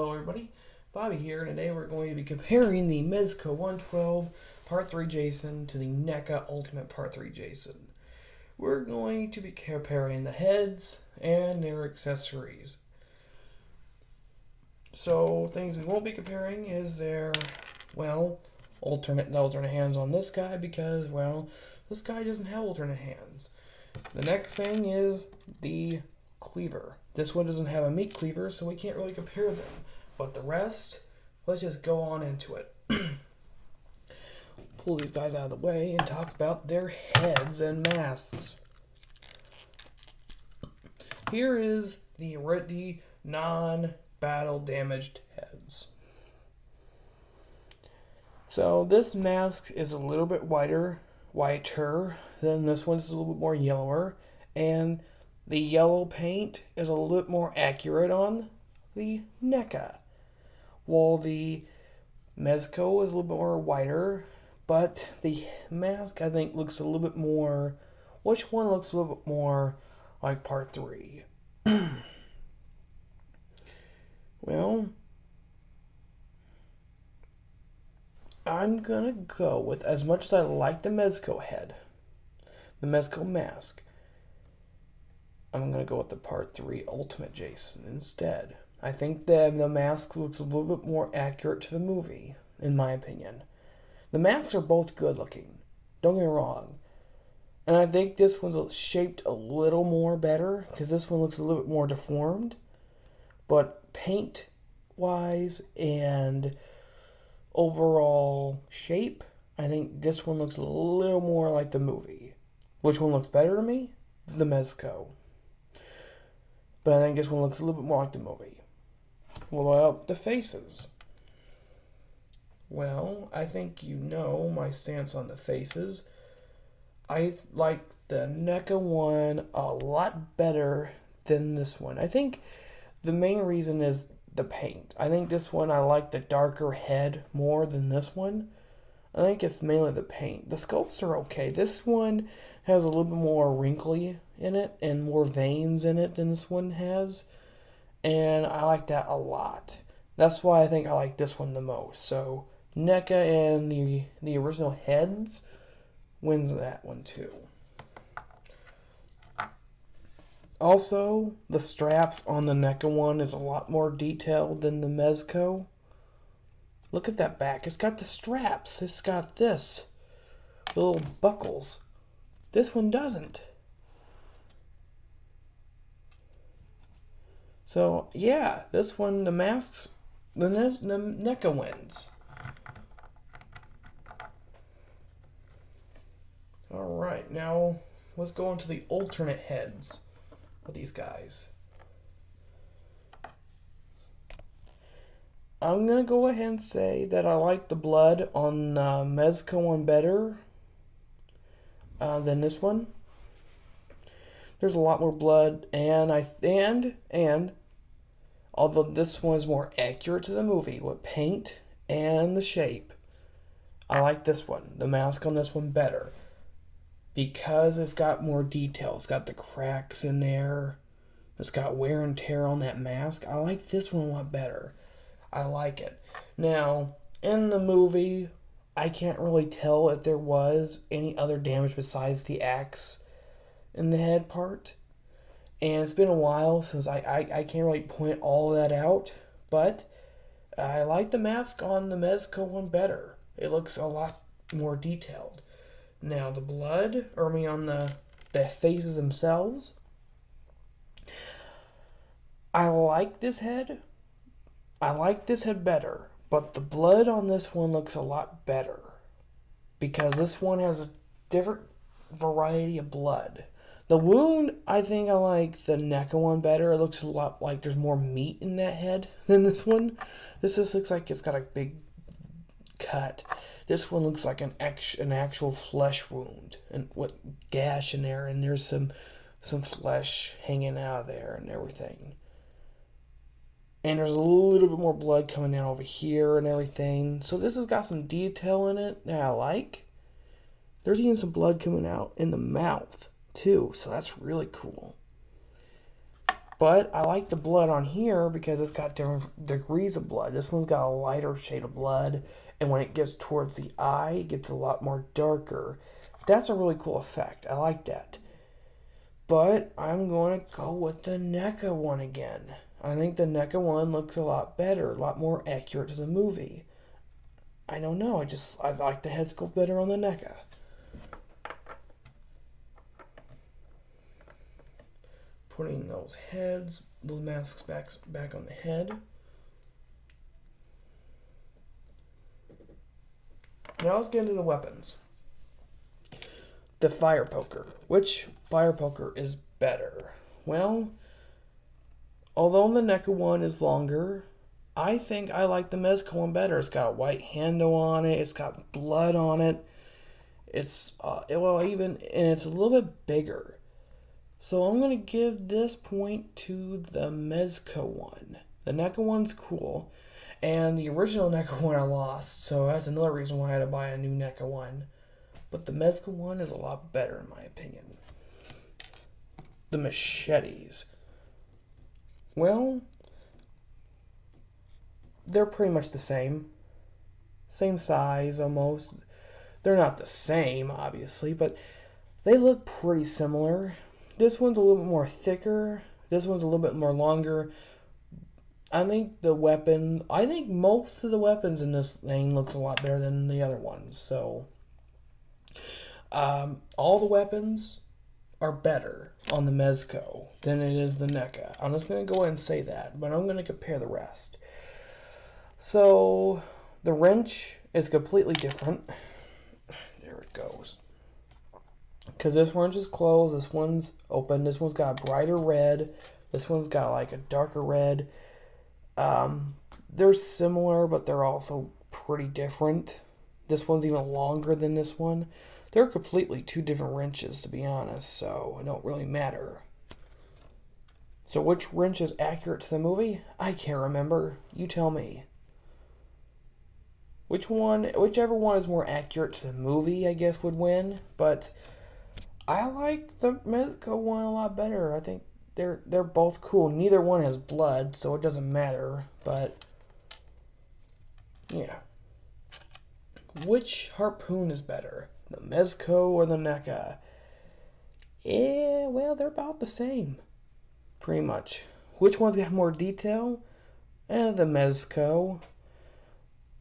Hello everybody, Bobby here, and today we're going to be comparing the Mezco 112 Part 3 Jason to the Neca Ultimate Part 3 Jason. We're going to be comparing the heads and their accessories. So, things we won't be comparing is their, alternate hands on this guy because, this guy doesn't have alternate hands. The next thing is the cleaver. This one doesn't have a meat cleaver, so we can't really compare them. But the rest, let's just go on into it. Pull these guys out of the way and talk about their heads and masks. Here is the non-battle damaged heads. So this mask is a little bit whiter than this one. It's a little bit more yellower, and the yellow paint is a little bit more accurate on the Neca, while the Mezco is a little bit more whiter, but the mask I think looks a little bit more. Which one looks a little bit more like Part 3? Well, I'm gonna go with, as much as I like the Mezco head, the Mezco mask, I'm going to go with the Part 3 Ultimate Jason instead. I think the mask looks a little bit more accurate to the movie, in my opinion. The masks are both good looking, don't get me wrong. And I think this one's shaped a little more better, because this one looks a little bit more deformed. But paint-wise and overall shape, I think this one looks a little more like the movie. Which one looks better to me? The Mezco. But I think this one looks a little bit more like the movie. What about the faces? Well, I think you know my stance on the faces. I like the Neca one a lot better than this one. I think the main reason is the paint. I think this one, I like the darker head more than this one. I think it's mainly the paint. The sculpts are okay. This one has a little bit more wrinkly in it and more veins in it than this one has. And I like that a lot. That's why I think I like this one the most. So Neca and the original heads wins that one too. Also, the straps on the Neca one is a lot more detailed than the Mezco. Look at that back. It's got the straps. It's got this. The little buckles. This one doesn't. So, yeah, this one, the masks, the Neca wins. Alright, now let's go on to the alternate heads of these guys. I'm going to go ahead and say that I like the blood on the Mezco one better than this one. There's a lot more blood, and although this one is more accurate to the movie with paint and the shape, I like this one, the mask on this one, better. Because it's got more detail. It's got the cracks in there. It's got wear and tear on that mask. I like this one a lot better. I like it. Now, in the movie, I can't really tell if there was any other damage besides the axe in the head part. And it's been a while since I can't really point all that out. But I like the mask on the Mezco one better. It looks a lot more detailed. Now, the blood, on the faces themselves, I like this head. I like this head better, but the blood on this one looks a lot better because this one has a different variety of blood. The wound, I think I like the Neca one better. It looks a lot like there's more meat in that head than this one. This just looks like it's got a big cut. This one looks like an actual flesh wound and what gash in there, and there's some flesh hanging out of there and everything. And there's a little bit more blood coming down over here and everything. So this has got some detail in it that I like. There's even some blood coming out in the mouth too. So that's really cool. But I like the blood on here because it's got different degrees of blood. This one's got a lighter shade of blood, and when it gets towards the eye, it gets a lot more darker. That's a really cool effect. I like that. But I'm going to go with the Neca one again. I think the Neca one looks a lot better, a lot more accurate to the movie. I don't know, I like the head sculpt better on the Neca. Putting those masks back on the head. Now let's get into the weapons. The fire poker. Which fire poker is better? Well, although the Neca one is longer, I think I like the Mezco one better. It's got a white handle on it. It's got blood on it. It's and it's a little bit bigger. So I'm going to give this point to the Mezco one. The Neca one's cool. And the original Neca one I lost, so that's another reason why I had to buy a new Neca one. But the Mezco one is a lot better in my opinion. The machetes. Well, they're pretty much the same. Same size almost. They're not the same, obviously, but they look pretty similar. This one's a little bit more thicker. This one's a little bit more longer. I think most of the weapons in this thing looks a lot better than the other ones. So, all the weapons are better on the Mezco than it is the Neca. I'm just going to go ahead and say that, but I'm going to compare the rest. So, the wrench is completely different. There it goes. Because this wrench is closed, this one's open, this one's got a brighter red, this one's got like a darker red. They're similar, but they're also pretty different. This one's even longer than this one. They're completely two different wrenches, to be honest, so it don't really matter. So which wrench is accurate to the movie? I can't remember. You tell me. Whichever one is more accurate to the movie, I guess, would win. But I like the Mezco one a lot better. I think they're both cool. Neither one has blood, so it doesn't matter. But yeah. Which harpoon is better? The Mezco or the Neca? Yeah, well, they're about the same. Pretty much. Which one's got more detail? The Mezco.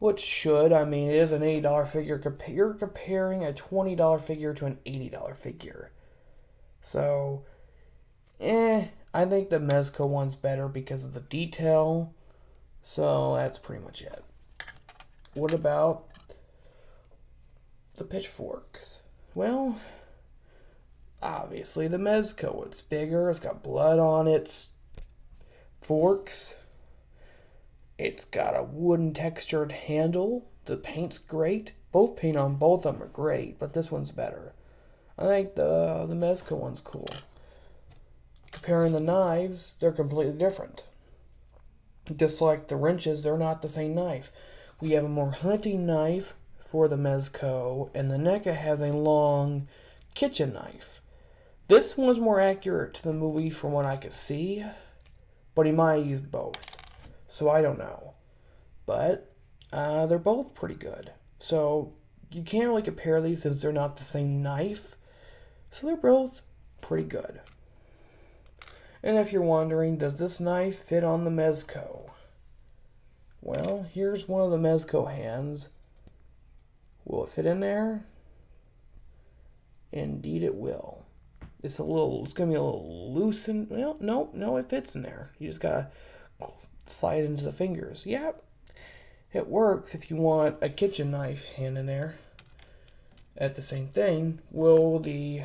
Which should, I mean, it is an $80 figure. You're comparing a $20 figure to an $80 figure. So, I think the Mezco one's better because of the detail. So, that's pretty much it. What about the pitchforks? Well, obviously the Mezco. It's bigger, it's got blood on its forks. It's got a wooden textured handle. The paint's great. Both paint on both of them are great, but this one's better. I think the Mezco one's cool. Comparing the knives, they're completely different. Just like the wrenches, they're not the same knife. We have a more hunting knife for the Mezco, and the Neca has a long kitchen knife. This one's more accurate to the movie from what I could see, but he might use both. So I don't know. But they're both pretty good. So you can't really compare these since they're not the same knife. So they're both pretty good. And if you're wondering, does this knife fit on the Mezco? Well, here's one of the Mezco hands. Will it fit in there? Indeed it will. It's going to be a little loose. No, it fits in there. You just got to slide into the fingers. Yep. It works if you want a kitchen knife hand in there. At the same thing, will the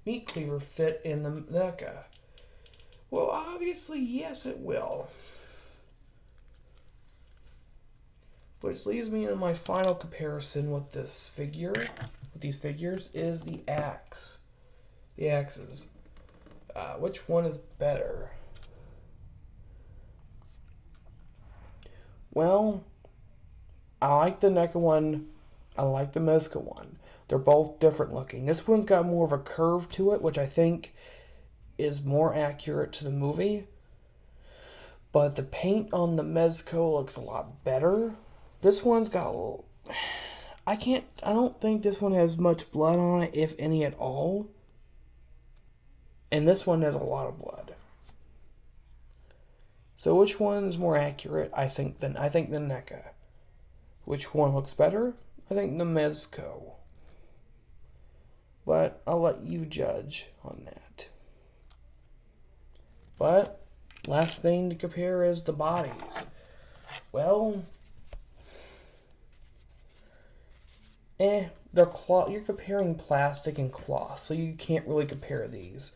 meat cleaver fit in the Neca? Well, obviously, yes, it will. Which leads me into my final comparison with these figures, is the axe. The axes. Which one is better? Well, I like the Neca one. I like the Mezco one. They're both different looking. This one's got more of a curve to it, which I think is more accurate to the movie, but the paint on the Mezco looks a lot better. This one's got a little... I don't think this one has much blood on it, if any at all. And this one has a lot of blood. So which one is more accurate? I think the Neca. Which one looks better? I think the Mezco. But I'll let you judge on that. But last thing to compare is the bodies. Well, they're cloth. You're comparing plastic and cloth, so you can't really compare these.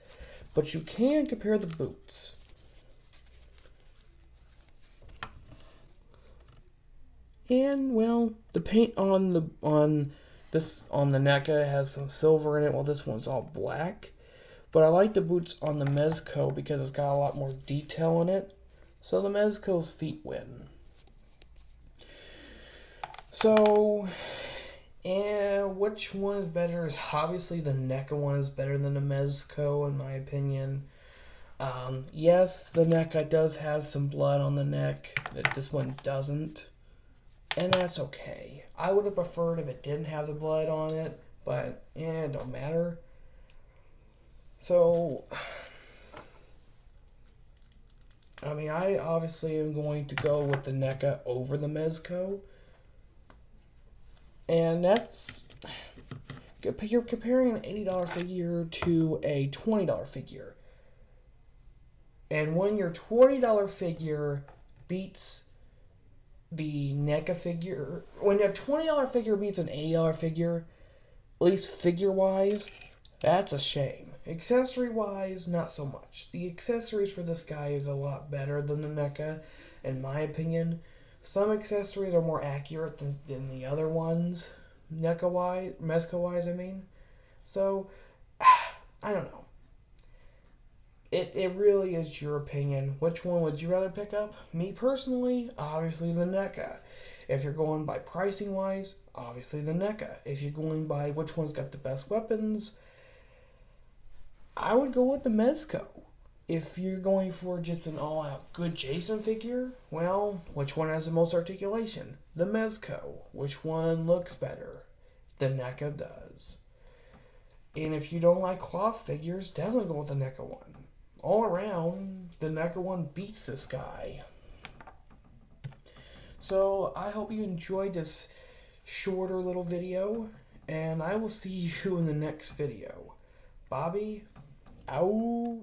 But you can compare the boots. And well, the paint on the Neca has some silver in it, while this one's all black. But I like the boots on the Mezco because it's got a lot more detail in it. So the Mezco's feet win. So, and which one is better is obviously the Neca one is better than the Mezco in my opinion. Yes, the Neca does have some blood on the neck that this one doesn't. And that's okay. I would have preferred if it didn't have the blood on it, but it don't matter. So, I mean, I obviously am going to go with the Neca over the Mezco. And that's... You're comparing an $80 figure to a $20 figure. And when your $20 figure beats the Neca figure... When your $20 figure beats an $80 figure, at least figure-wise, that's a shame. Accessory-wise, not so much. The accessories for this guy is a lot better than the Neca, in my opinion. Some accessories are more accurate than the other ones, Mezco-wise, I mean. So, I don't know. It really is your opinion. Which one would you rather pick up? Me personally, obviously the Neca. If you're going by pricing-wise, obviously the Neca. If you're going by which one's got the best weapons, I would go with the Mezco. If you're going for just an all-out good Jason figure, well, which one has the most articulation? The Mezco. Which one looks better? The Neca does. And if you don't like cloth figures, definitely go with the Neca one. All around, the Neca one beats this guy. So, I hope you enjoyed this shorter little video, and I will see you in the next video. Bobby, out.